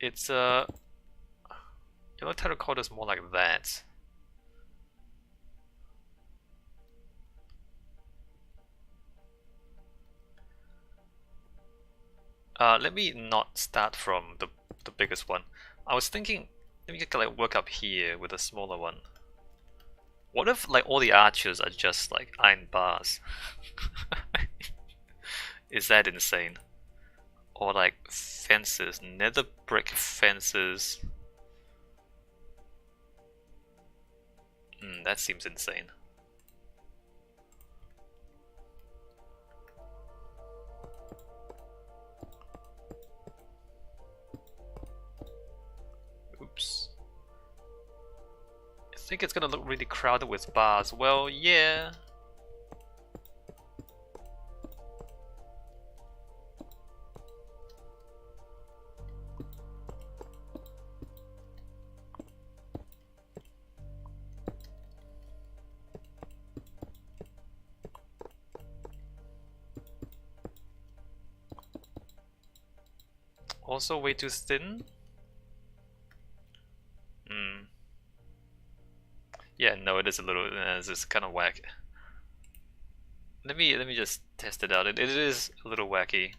It's yellow terracotta is more like that. Let me not start from the biggest one. I was thinking, let me like work up here with a smaller one. What if like all the arches are just like iron bars? Is that insane? Or like fences, nether brick fences. That seems insane. Oops. I think it's gonna look really crowded with bars. Well, yeah. Also way too thin. Yeah, no, it is a little. It's just kind of whack. Let me just test it out. It is a little wacky.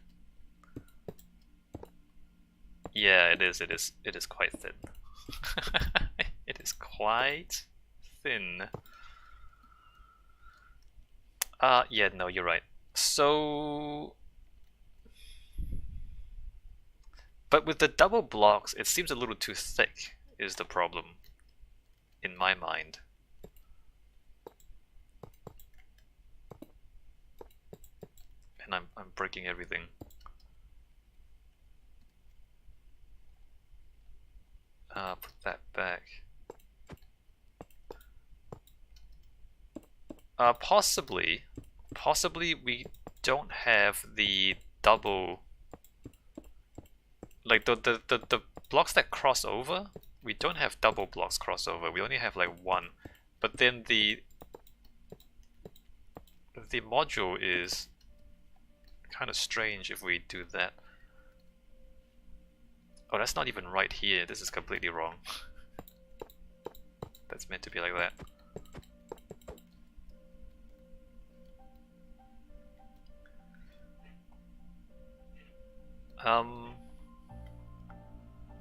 Yeah, it is. It is quite thin. It is quite thin. Yeah, no, you're right. So, but with the double blocks, it seems a little too thick. Is the problem in my mind? And I'm breaking everything. Put that back. Possibly we don't have the double, like the blocks that cross over. We don't have double blocks crossover. We only have like one. But then the module is kind of strange if we do that. Oh, that's not even right here. This is completely wrong. That's meant to be like that.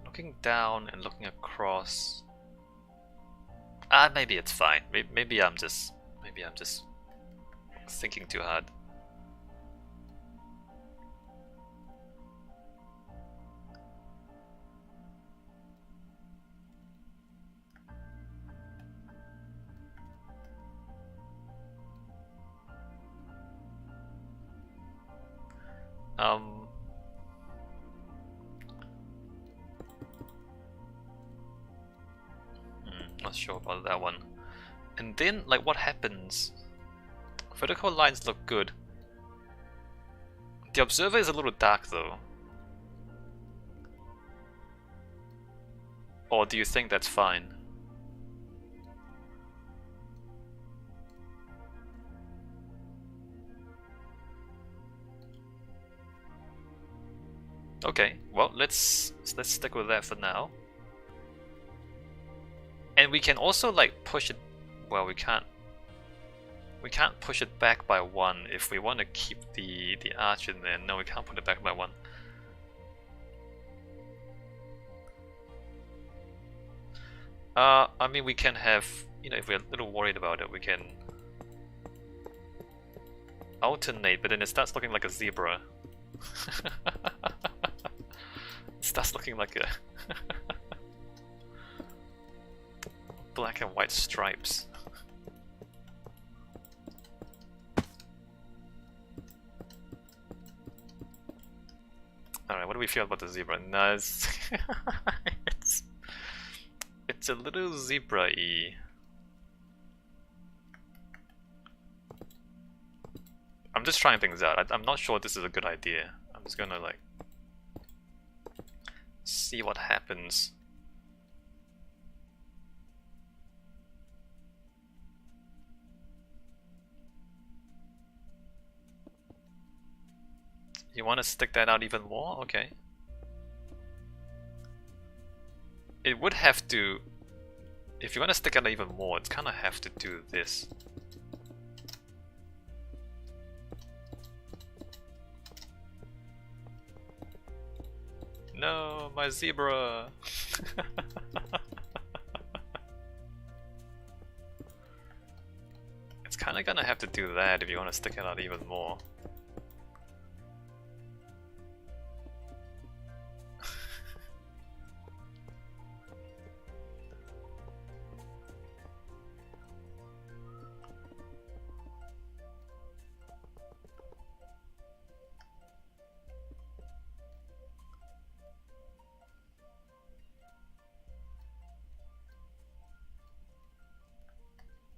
Looking down and looking across. Maybe it's fine. Maybe I'm just thinking too hard. Not sure about that one. And then, like, what happens? Vertical lines look good. The observer is a little dark though. Or do you think that's fine? Okay, well let's stick with that for now. And we can also like push it. Well, we can't push it back by one if we want to keep the arch in there. No, we can't put it back by one. I mean, we can have, you know, if we're a little worried about it, we can alternate, but then it starts looking like a zebra. It starts looking like a black and white stripes. Alright, what do we feel about the zebra? No, it's a little zebra-y. I'm just trying things out. I'm not sure this is a good idea. I'm just gonna like see what happens. You want to stick that out even more? Okay. it would have to, if you want to stick out even more, it's kind of have to do this. No, my zebra! It's kind of gonna have to do that if you want to stick it out even more.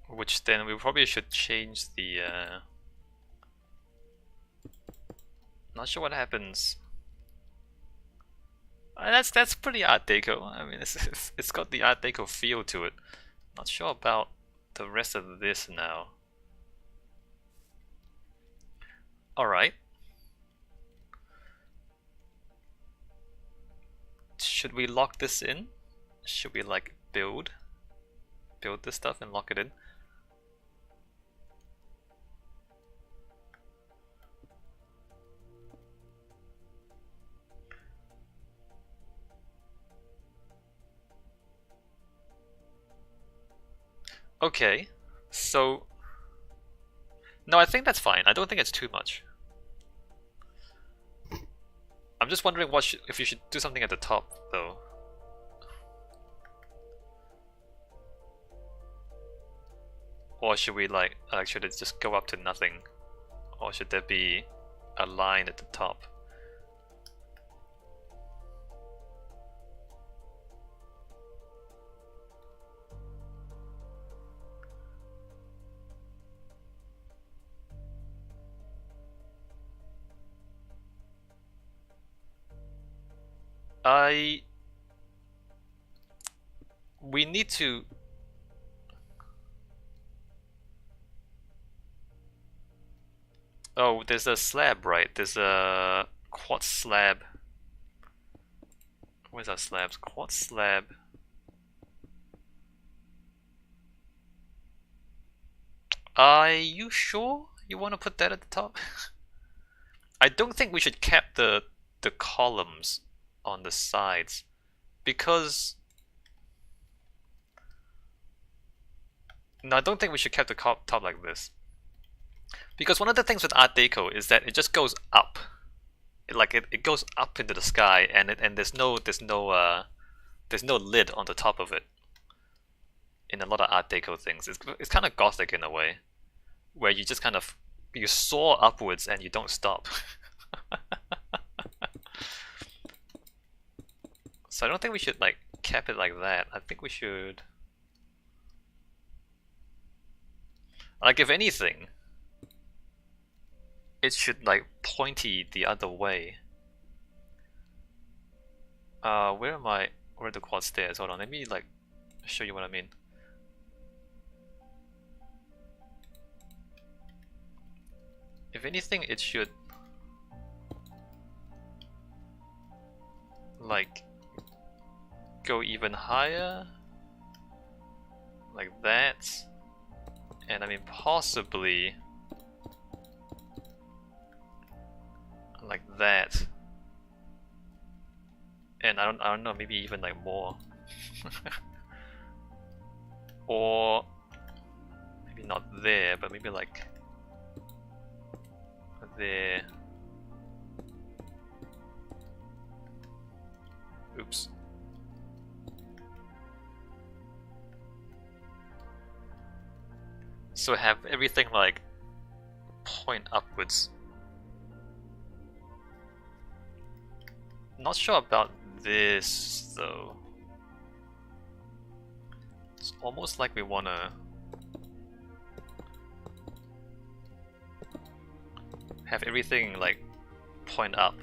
Which then we probably should change the not sure what happens. That's pretty Art Deco. I mean, it's got the Art Deco feel to it. Not sure about the rest of this now. Alright. Should we lock this in? Should we like build this stuff and lock it in? Okay, so no, I think that's fine. I don't think it's too much. I'm just wondering if you should do something at the top though. Or should we like should it just go up to nothing? Or should there be a line at the top? We need to. Oh, there's a slab, right? There's a quartz slab. Where's our slabs? Quartz slab. Are you sure you want to put that at the top? I don't think we should cap the columns on the sides because no, I don't think we should cap the top like this. Because one of the things with Art Deco is that it just goes up. It goes up into the sky and there's no lid on the top of it. In a lot of Art Deco things, it's kind of gothic in a way, where you just kind of you soar upwards and you don't stop. So I don't think we should like cap it like that. I think we should, like, if anything, it should like pointy the other way. Where are the quad stairs? Hold on, let me like show you what I mean. If anything, it should like go even higher, like that, and I mean possibly like that, and I don't know, maybe even like more, or maybe not there, but maybe like there. Oops. So have everything like point upwards. Not sure about this though. It's almost like we wanna have everything like point up.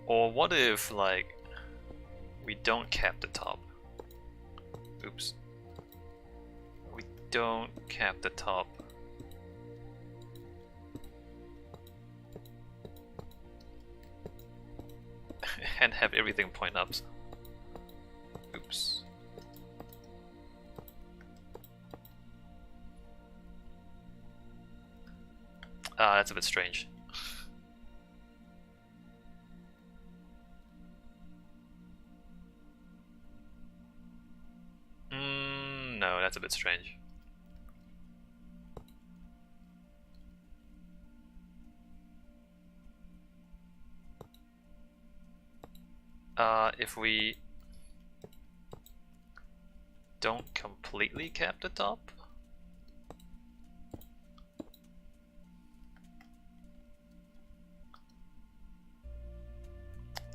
Or what if like we don't cap the top? Oops. We don't cap the top. And have everything point up. Oops. That's a bit strange. No, that's a bit strange. If we don't completely cap the top,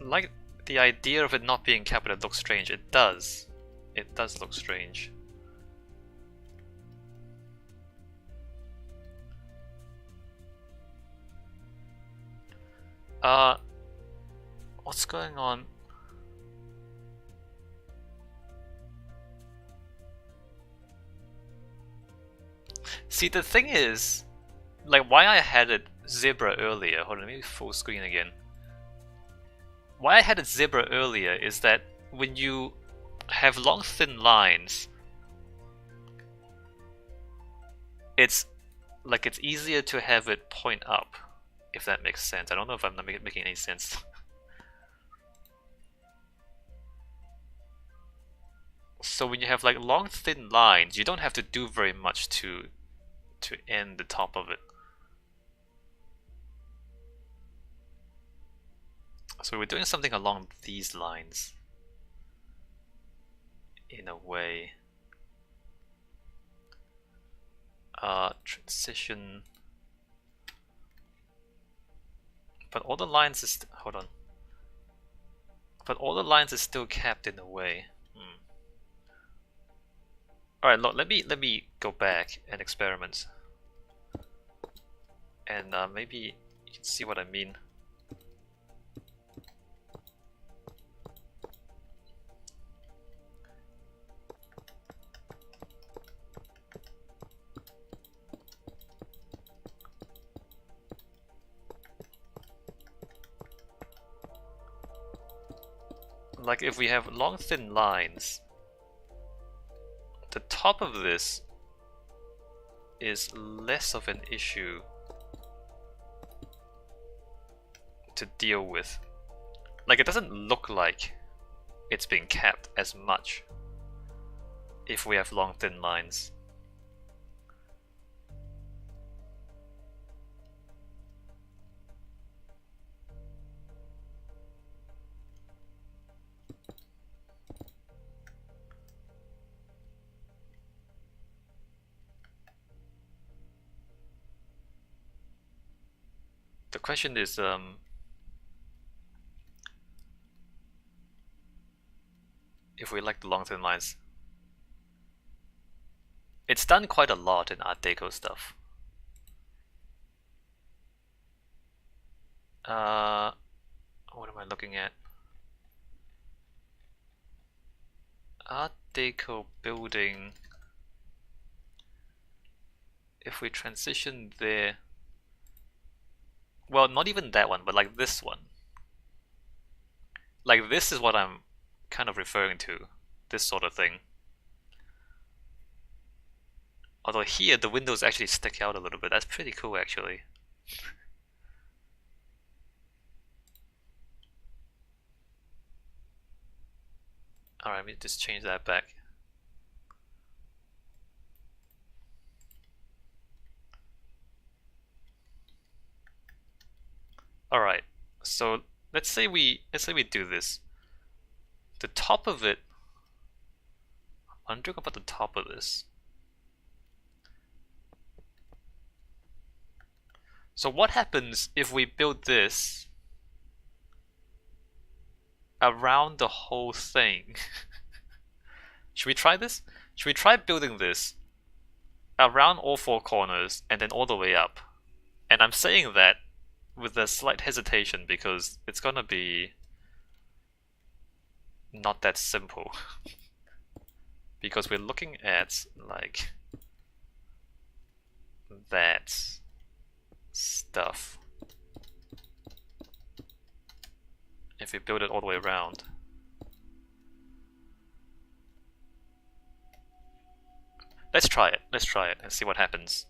like the idea of it not being capped, it looks strange. It does. It does look strange. What's going on? See, the thing is, like, why I had it zebra earlier, hold on, let me full screen again. Why I had it zebra earlier is that when you have long thin lines, it's like it's easier to have it point up, if that makes sense. I don't know if I'm not making any sense. So when you have like long thin lines, you don't have to do very much to end the top of it. So we're doing something along these lines in a way. Transition, but all the lines is hold on. But all the lines is still capped in a way. All right, look, let me go back and experiment, and maybe you can see what I mean. Like if we have long thin lines, the top of this is less of an issue to deal with. Like it doesn't look like it's being capped as much if we have long thin lines. The question is, if we like the long thin lines. It's done quite a lot in Art Deco stuff. What am I looking at? Art Deco building. If we transition there, well, not even that one, but like this one. Like this is what I'm kind of referring to, this sort of thing. Although here the windows actually stick out a little bit. That's pretty cool actually. Alright, let me just change that back. Alright, so let's say we do this. The top of it, I'm wondering about the top of this. So what happens if we build this around the whole thing? Should we try this? Should we try building this around all four corners and then all the way up? And I'm saying that with a slight hesitation because it's gonna be not that simple. because we're looking at like that stuff. If we build it all the way around. Let's try it and see what happens.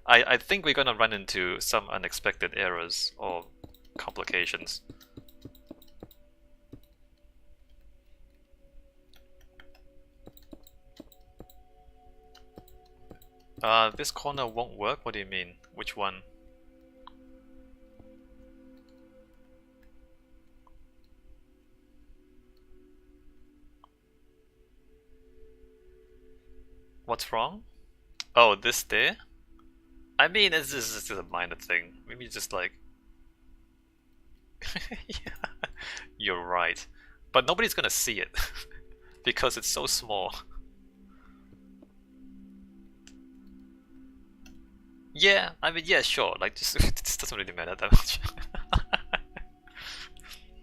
I think we're gonna run into some unexpected errors or complications. This corner won't work? What do you mean? Which one? What's wrong? Oh, this there? I mean, it's just a minor thing. Maybe just like... Yeah, you're right. But nobody's gonna see it. Because it's so small. Yeah, I mean, yeah, sure. Like, just it just doesn't really matter that much.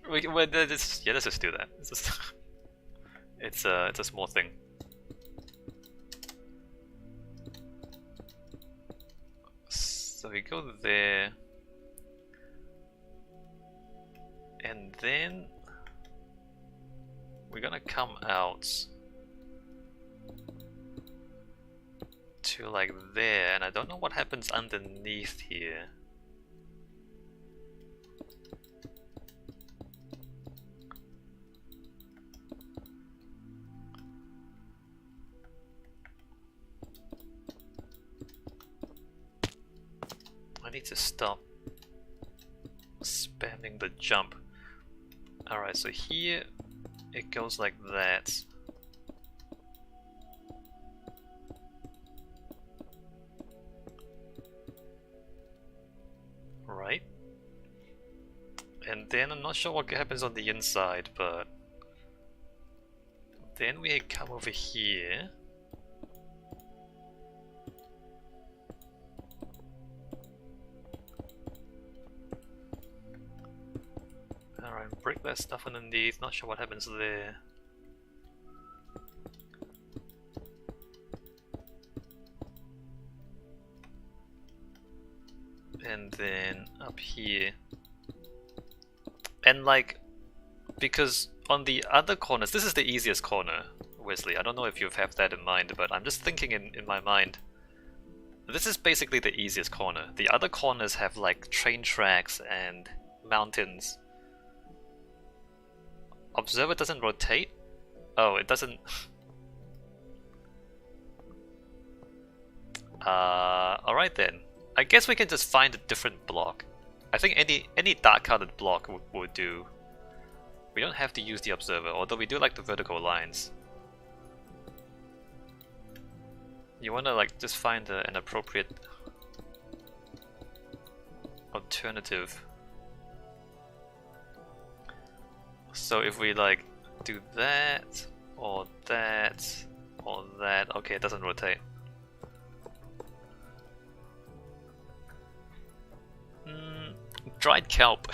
Let's just do that. It's a small thing. So we go there, and then we're gonna come out to like there, and I don't know what happens underneath here. I need to stop spamming the jump. Alright, so here it goes like that. Right. And then I'm not sure what happens on the inside, but then we come over here. Alright, break that stuff underneath, not sure what happens there. And then up here. And like, because on the other corners, this is the easiest corner, Wesley. I don't know if you have that in mind, but I'm just thinking in my mind. This is basically the easiest corner. The other corners have like train tracks and mountains. Observer doesn't rotate? Oh, it doesn't... alright then. I guess we can just find a different block. I think any dark colored block would do. We don't have to use the observer, although we do like the vertical lines. You wanna like just find an appropriate alternative. So if we like do that, or that, or that, okay, it doesn't rotate. Dried kelp.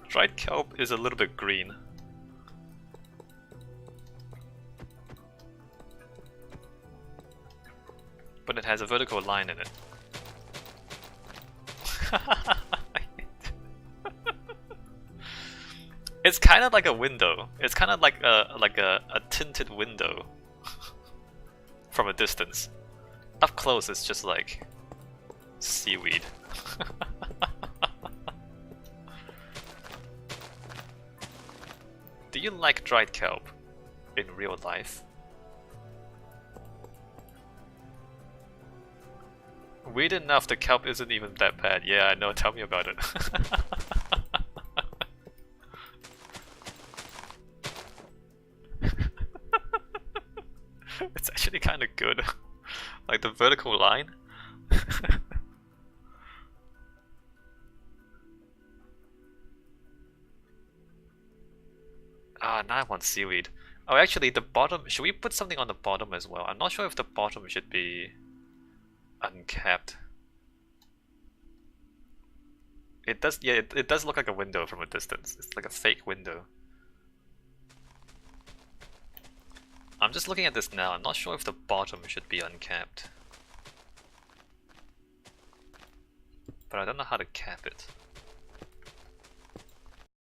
Dried kelp is a little bit green. But it has a vertical line in it. It's kind of like a window. It's kind of like a tinted window from a distance. Up close, it's just like seaweed. Do you like dried kelp in real life? Weird enough, the kelp isn't even that bad. Yeah, I know, tell me about it. It's actually kind of good. Like the vertical line. Ah, now I want seaweed. Oh, actually, the bottom. Should we put something on the bottom as well? I'm not sure if the bottom should be uncapped. It does, yeah, it does look like a window from a distance. It's like a fake window. I'm just looking at this now. I'm not sure if the bottom should be uncapped. But I don't know how to cap it.